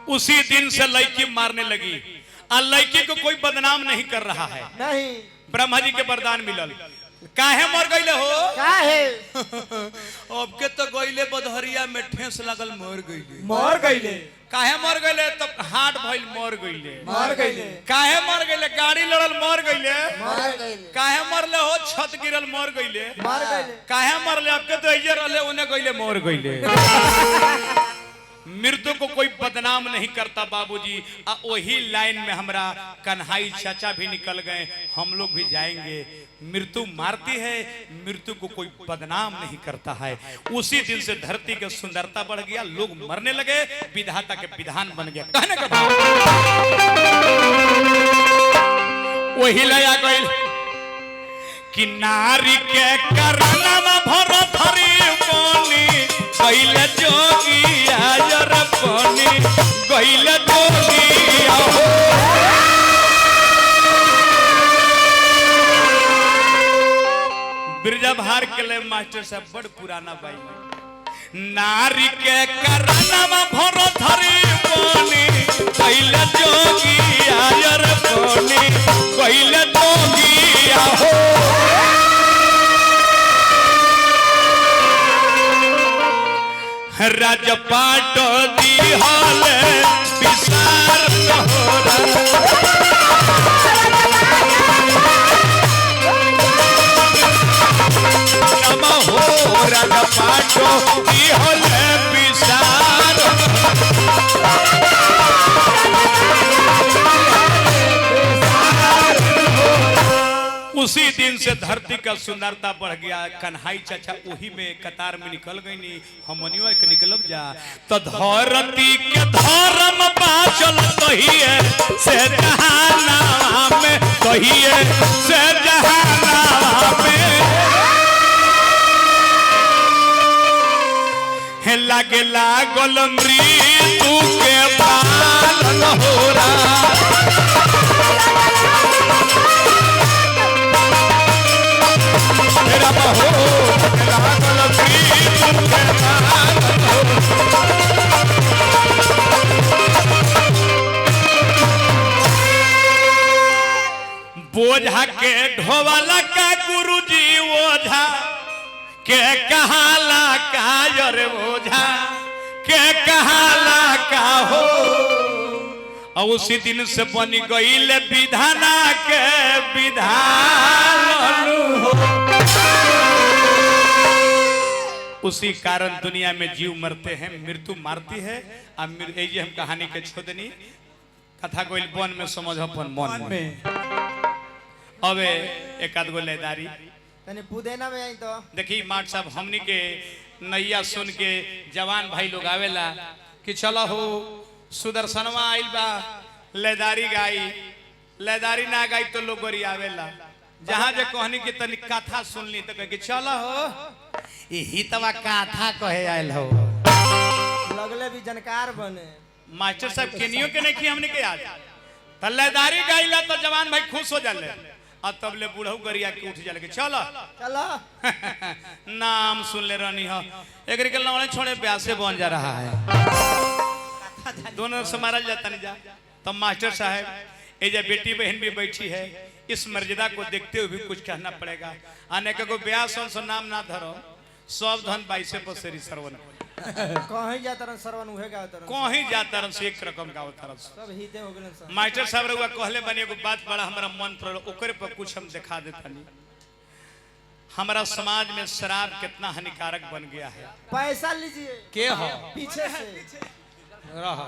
उसी दिन से लड़की मारने लगी और लड़की को कोई बदनाम नहीं कर रहा है। नहीं ब्रह्मा जी के वरदान मिलल। काहे मर गईले हो? काहे अब के तो गईले बदहरिया में ठेस लगल मर गईले। मर गईले काहे मर गईले? तब हार्ट भइल मर गईले। मर गईले काहे मर गईले? गाड़ी लड़ल मर गईले। मर गईले काहे मरले हो? छत गिरल मर गईले। मर गईले काहे मरले? आपके तो इजे रहले उन्हें गईले मर गईले। मृत्यु को कोई बदनाम नहीं करता बाबूजी। वही लाइन में हमरा कन्हाई चाचा भी निकल गए, हम लोग भी जाएंगे। मृत्यु मारती है, मृत्यु को कोई बदनाम नहीं करता है। उसी दिन से धरती की सुंदरता बढ़ गया, लोग मरने लगे, विधाता के विधान बन गया। कहने का भाव वही लया गई कि नारी के करनमा भर धरी बनी गईले जोगी आयर बनी गईले जोगी आहो। बिरजा भार के ले मास्टर साहब बड़ पुराना बाई। नारी के करनमा भर धरी बनी गईले जोगी आयर बनी गईले जोगी आहो। राजपाट दी हाल विसार नहोरा नमः हो राजपाट दी हाल विसार। उसी दिन से धरती का सुंदरता बढ़ गया। कन्हाई चाचा वही में कतार में निकल गई नी, हमनियो एक निकलब जा तो धरती के धर्म बाचल कहिए से जहाना में कहिए से जहाना में हे लागे लागल मृत्यु के पालन हो रहा। मेरा बहो लागल मृत्यु के पालन हो रहा। बोझा के ढोवाला का गुरुजी ओझा के कहाला का रे ओझा के कहाला का हो। और उसी दिन से बन गईले विधाना के विधान हो। उसी कारण दुनिया में जीव मरते हैं, मृत्यु मारती है। अब हम कहानी के छोड़नी कथा गोइल बन में समझ अपन मन में। अब एक आध गो लेदारी तने पुदेना में आई तो देखी माट साहब हमनी के नैया सुन के जवान भाई लोग आवेला कि चलो हो सुदर्शनवा आइल बा लेदारी गाई, लेदारी ना गाई तो लोग गोरी आवेला। जहाँ जे कहनी की तनी कथा सुनली तो कह चलो हो यही तवा कथा कहे आयल हो। लगले भी जानकार बने। मास्टर साहब केनियो के नहीं की हमने के याद तो लेदारी गाइला तो जवान भाई खुश हो जाले। और तब ले बूढ़ऊ गरिया के उठ जाले चलो चलो नाम सुन ले रहनी हो एक के लौड़े छोड़े प्यासे बन जा रहा है। दोनों से मारा जाता नहीं जा। तब मास्टर साहब ये जब बेटी बहन भी बैठी है, इस मर्यादा को देखते हुए भी कुछ कहना पड़ेगा। अनेक को ब्याह सुन नाम ना धरो, सब धन बाईसे पसेरी सरवन कहीं जातरन सरवन उहे गावतरन कहीं जातरन से एक रकम गावतरन सब हिते हो गेलन सब। मास्टर साहब रउआ कहले बनी एगो बात बड़ा हमरा मन पर ओकरे पर कुछ हम दिखा देतानी। हमारा समाज में शराब कितना हानिकारक बन गया है। पैसा लीजिए के हो पीछे से रहा